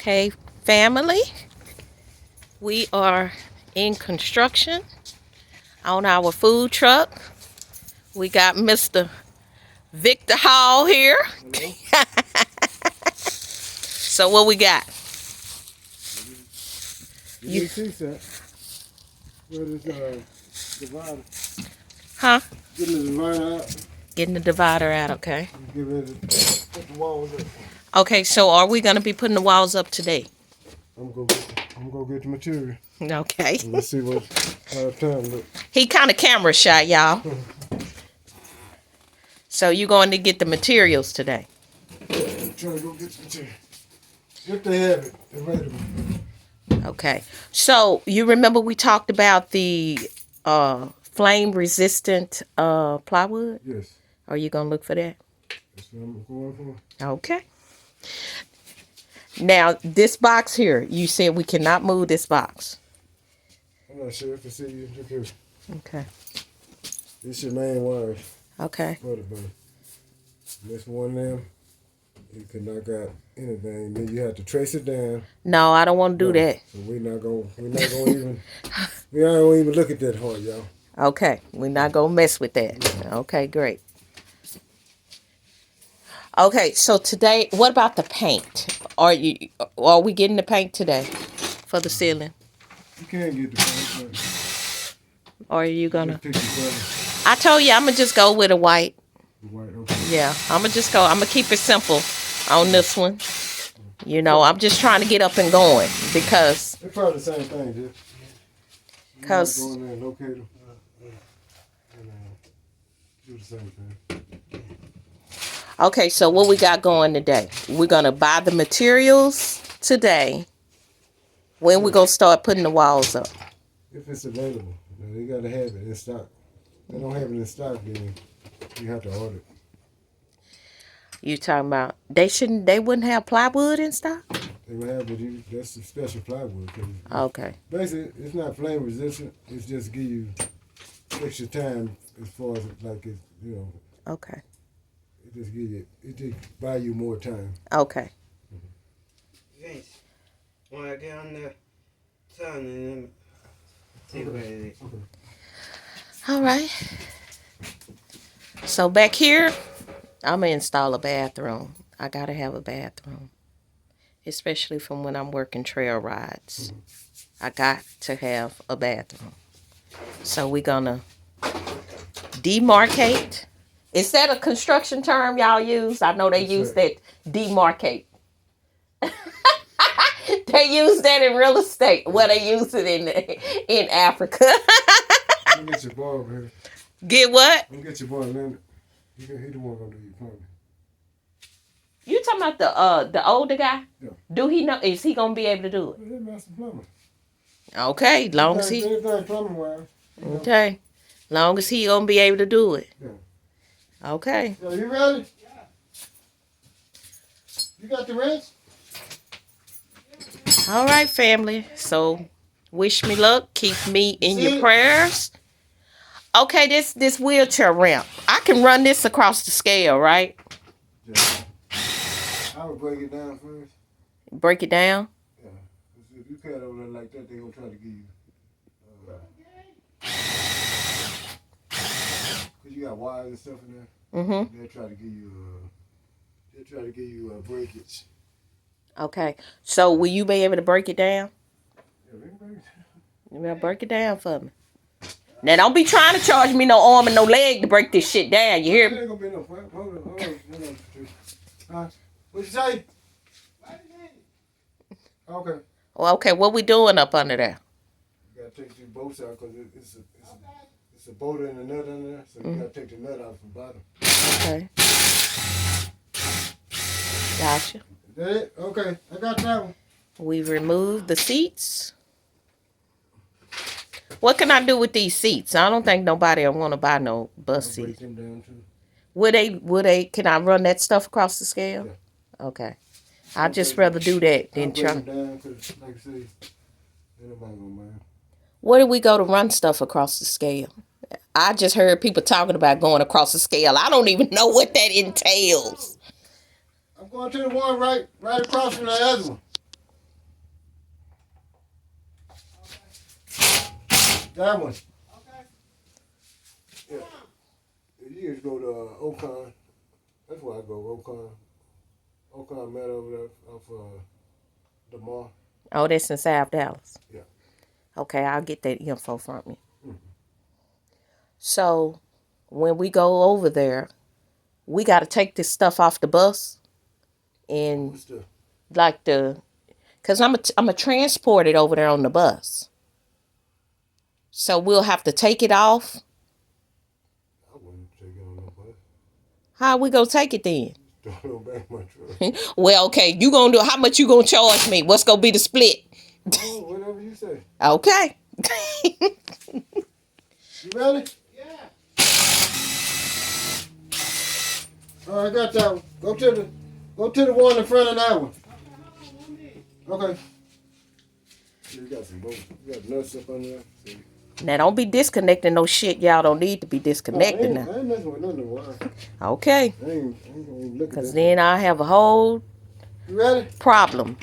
Okay, family, we are in construction on our food truck. We got Mr. Victor Hall here. Hello? So what we got? You didn't see that. Where this divider? Huh? Getting the divider out. Getting the divider out, okay. Get ready to put the walls up. Okay, so are we going to be putting the walls up today? I'm gonna go get the material. Okay. And let's see how the time look. He kind of camera shy, y'all. So you going to get the materials today? I'm trying to go get the material. If they have it, they're ready. Okay. So you remember we talked about the flame resistant plywood? Yes. Are you going to look for that? That's what I'm going for. Okay. Now, this box here, you said we cannot move this box. I'm not sure if I see you. Look here. Okay. This your main wires. Okay. For the button. This one of them, you can knock out anything. Then you have to trace it down. No, I don't want to do that. So we're not gonna even look at that hard, y'all. Okay. We're not going to mess with that. Okay, great. Okay, so today, what about the paint? Are we getting the paint today for the ceiling? You can't get the paint. Or are you gonna? Pick your color. I told you I'm gonna just go with a white. The white, okay. Yeah, I'm gonna keep it simple on this one. You know, I'm just trying to get up and going because. They're probably the same thing, dude. Cause. Go in there and locate them. And do the same thing. Okay, so what we got going today? We're gonna buy the materials today. When we gonna start putting the walls up? If it's available, they gotta have it in stock. If they don't have it in stock, then you have to order it. You talking about they wouldn't have plywood in stock? They will have it. That's a special plywood. Okay. Basically, it's not flame resistant. It's just give you extra time as far as like it's, you know. Okay. It just buy you more time. Okay. Vince, when I get on the sun and then see what it is. Okay. All right. So back here, I'm gonna install a bathroom. I gotta have a bathroom, especially from when I'm working trail rides. I got to have a bathroom. So we're gonna demarcate. Is that a construction term y'all use? I know they use that, demarcate. They use that in real estate. Well, they use it in Africa. Let me get your boy over here. Get what? Let me get your boy Leonard. He the one gonna do your plumbing. You talking about the older guy? Yeah. Do he know? Is he gonna be able to do it? He's master plumber. Okay, long as he. Anything plumbing wise. Okay, long as he gonna be able to do it. Yeah. Okay. So you ready? Yeah. You got the wrench? All right, family. So, wish me luck. Keep me in your prayers. Okay, this wheelchair ramp. I can run this across the scale, right? Yeah. I would break it down first. Break it down. Yeah. If you cut it over there like that, they gonna try to give you. Cause you got wires and stuff in there. Mm-hmm. They'll try to give you. A breakage. Okay. So, will you be able to break it down? Yeah, they can break it down. You better break it down for me. Now, don't be trying to charge me no arm and no leg to break this shit down. You hear me? There ain't gonna be no point. Hold on. What you say? Okay. Well, okay, what we doing up under there? You gotta take these bolts out because it's a bolt and a nut under there, so you gotta take the nut out from the bottom. Okay. Gotcha. Is that it? Okay, I got that one. We've removed the seats. What can I do with these seats? I don't think nobody will want to buy no bus I'll seats. break them down too. Would they, can I run that stuff across the scale? Yeah. Okay. I'd just rather do that than try. I'll break them down because, like I say, ain't nobody gonna mind. Where do we go to run stuff across the scale? I just heard people talking about going across the scale. I don't even know what that entails. I'm going to the one right across from the other one. That one. Yeah. You just go to Ocon. That's where I go, Ocon. Ocon met over there off DeMar. Oh, that's in South Dallas. Yeah. Okay, I'll get that info from you. Mhm. So, when we go over there, we got to take this stuff off the bus and What's the? like cause I'm a transport it over there on the bus. So we'll have to take it off. I wouldn't take it on no bus. How we gonna take it then? Throw it back in my truck. Well, okay, you gonna do how much you gonna charge me? What's gonna be the split? Oh, whatever you say. Okay. You ready? Yeah. All right, I got that one. Go to the one in front of that one. Okay. You got some bolts. You got nuts up under there. See? Now don't be disconnecting no shit y'all don't need to be disconnected I now. ain't messing with none of the wire. Okay. I ain't gonna even look at Cause that. then I have a whole You ready? problem.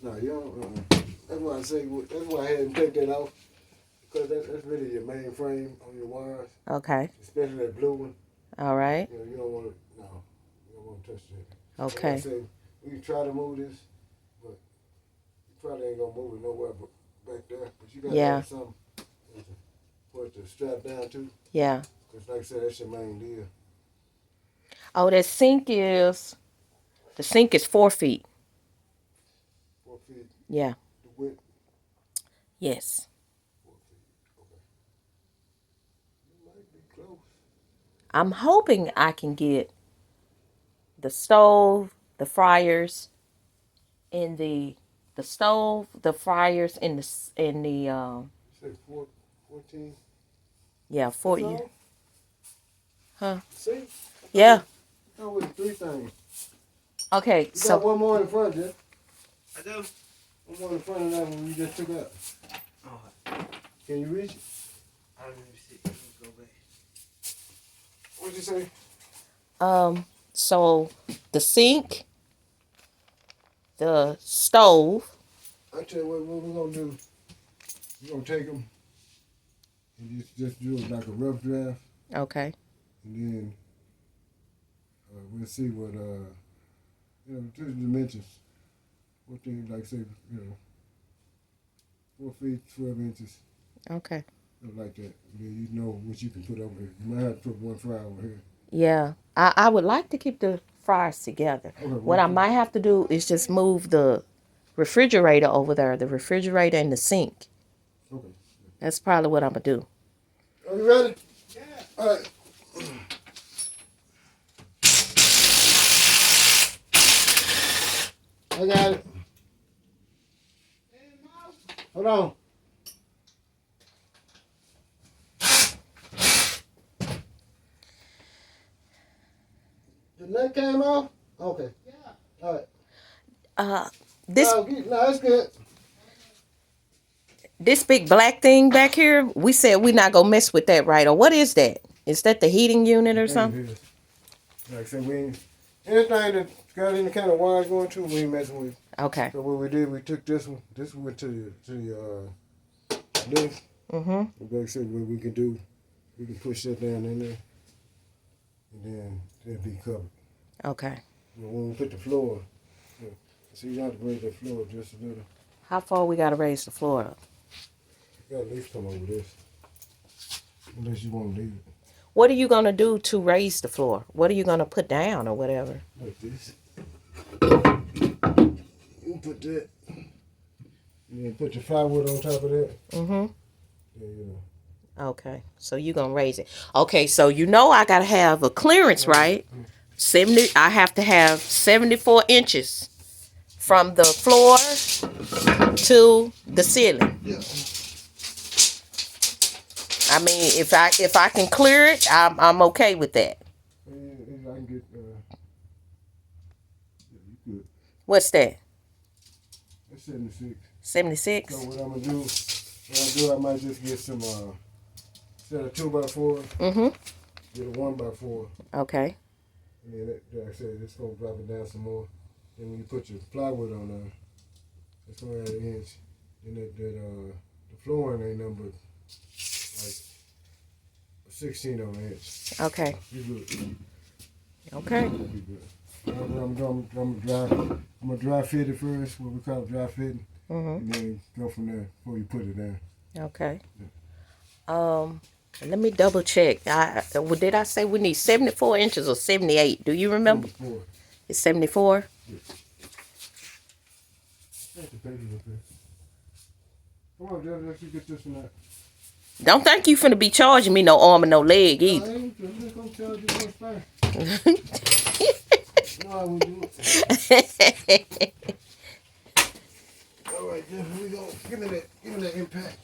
No, you don't. That's why I say. That's why I had to take that off. Because that's really your main frame on your wires. Okay. Especially that blue one. All right. You know, you don't want to. No, you don't want to touch that. Okay. Like I say, we can try to move this, but you probably ain't gonna move it nowhere but back there. But you gotta have something for it to strap down to. Yeah. Because like I said, that's your main deal. Oh, the sink is 4 feet. 4 feet. Yeah. The width. Yes. 4 feet. Okay. You might be close. I'm hoping I can get the stove, the fryers, and the stove, the fryers, and the You say 14? yeah, That's 40. all? Huh? See? Yeah. That was 3 things. Okay, You so got one more in front, Jeff. I do. One more in front of that one you just took out. Oh, Can you reach it? I don't even see. Let me go back. What'd you say? so the sink, the stove. I tell you what we're gonna do. We're gonna take them and just do it like a rough draft, Okay. and then we'll see what to the dimensions. What things like say 4 feet 12 inches, Okay. something like that. And then you know what you can put over here. You might have to put one fry over here. Yeah. I would like to keep the fryers together. Okay, What I might have to do is just move the refrigerator over there, the refrigerator and the sink. Okay. That's probably what I'm gonna do. Are you ready? Yeah. All right. I got it. Hold on. The nut came off? Okay. Yeah. All right. This No, that's good. this big black thing back here, we said we not gonna mess with that, right? Or what is that? Is that the heating unit or something? Like I said, anything that got any kind of wires going to, we ain't messing with. Okay. So what we did, we took this one. This one went to the lift. Mhm. And like I said, what we can do, we can push that down in there, and then it'll be covered. Okay. But when we put the floor, so you have to raise the floor just a little. How far we gotta raise the floor up? You gotta at least come over this, unless you want to leave it What are you gonna do to raise the floor? What are you gonna put down or whatever? like this. You put that, and then put your plywood on top of that. Mhm. Yeah, Okay. So you gonna raise it? Okay. So you know I gotta have a clearance, right? 70. I have to have 74 inches from the floor to the ceiling. Yeah. I mean, if I can clear it, I'm okay with that. I can get. Yeah, you could. What's that? That's 76. 76. So what I'm gonna do, I might just get some instead of 2x4, Mhm. get a 1x4. Okay. And then, like I said, it's gonna drop it down some more. Then when you put your plywood on there, it's gonna add an inch. And the flooring ain't nothing but like a 16 of an inch. Okay. You good. Okay. That'll be good. I'm gonna dry fit it first, what we call dry fitting, and then go from there before you put it down. Okay. Let me double check. Did I say we need 74 inches or 78? Do you remember? 74. It's 74. Take the pages up here. Come on, Jeff, let's get this one out. Don't think you finna be charging me no arm and no leg I either. ain't I'm just gonna tell you what's fine. No, I won't do it. All right, Jeff, here we go. Give me that impact.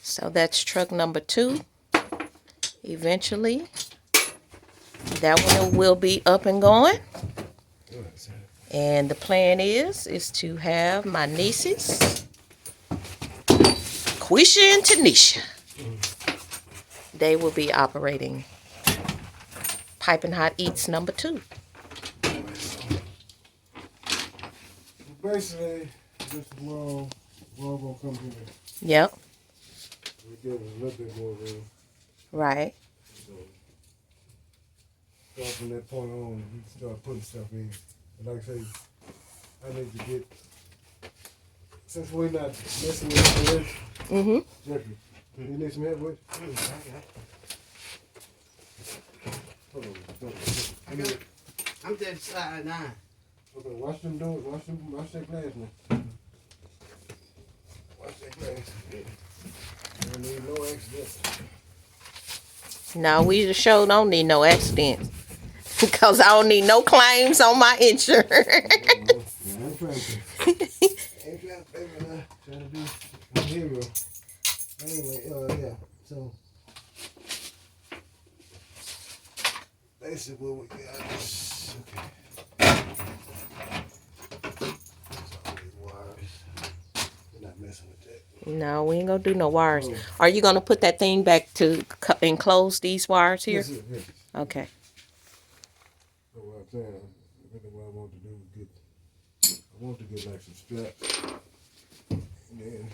So that's truck number 2. Eventually, that one will be up and going. And the plan is to have my nieces, Quisha and Tanisha. They will be operating Piping Hot Eats number 2. Basically, this wall gonna come here. Yep. We give it a little bit more room. Right. So, start from that point on, we can start putting stuff in. But like I say, I need to get, since we're not messing with the list, Jeffrey, you need some help with? Hold on. I'm just slide 9. Okay, watch them doors, watch that glass now. Watch that glass. I don't need no accidents. No, we just sure don't need no accidents. Because I don't need no claims on my insurance. I ain't trying to. Trying to be a hero. Anyway, yeah. So basically what we got is okay. We're not messing with that. No, we ain't gonna do no wires. Are you gonna put that thing back to enclose these wires here? Yes. Okay. So what I'm saying, really what I want to do is I want to get like some straps. And then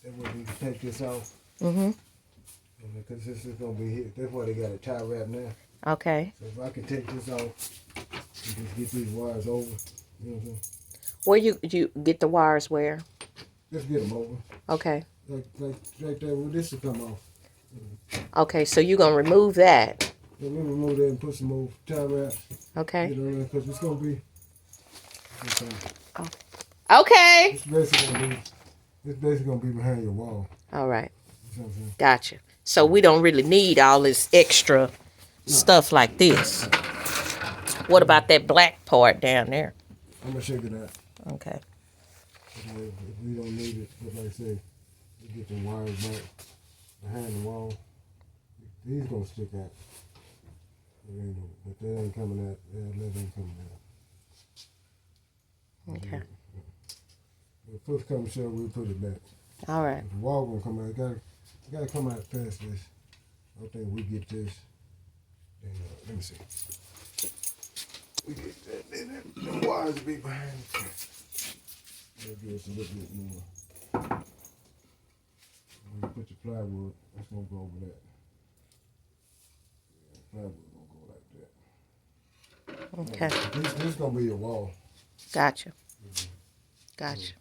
that way we can take this off. Because this is going to be here. That's why they got a tie wrap now. Okay. So if I can take this off and just get these wires over, you know what I'm saying? Where you get the wires where? Let's get them over. Okay. Like right there, where this will come off. Okay, so you're gonna remove that. Then we remove that and put some more tie wraps. Okay. You know, because it's going to be. Okay. It's basically going to be behind your wall. All right. You know what I'm saying? Gotcha. So we don't really need all this extra stuff like this. What about that black part down there? I'm going to shake it out. Okay. If we don't need it, but like I say, you get the wires back behind the wall. These gonna stick out. But they ain't coming out. That ain't coming out. Okay. The first come show, we'll put it back. All right. If the wall gonna come out, it gotta come out past this. I think we get this. Then let me see. We get that. Then the wires will be behind. That'll give us a little bit more. When you put your plywood, that's gonna go over that. Yeah, plywood gonna go like that. Okay. This gonna be your wall. Gotcha. Gotcha.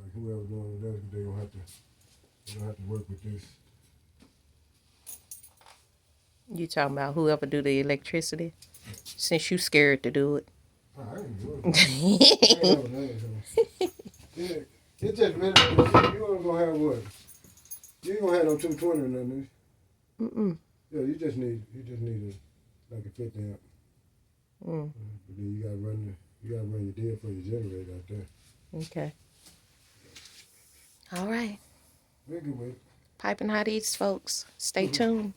Like whoever doing that, they gonna have to work with this. You talking about whoever do the electricity? Since you scared to do it. I ain't doing it. I ain't never done it. Yeah, it's just really, you ain't gonna have what? You ain't gonna have no 220 or nothing. Yeah, you just need like a 50 amp. But then you gotta run your deal for your generator out there. Okay. All right. We'll get with it. Piping Hot Eats, folks. Stay tuned.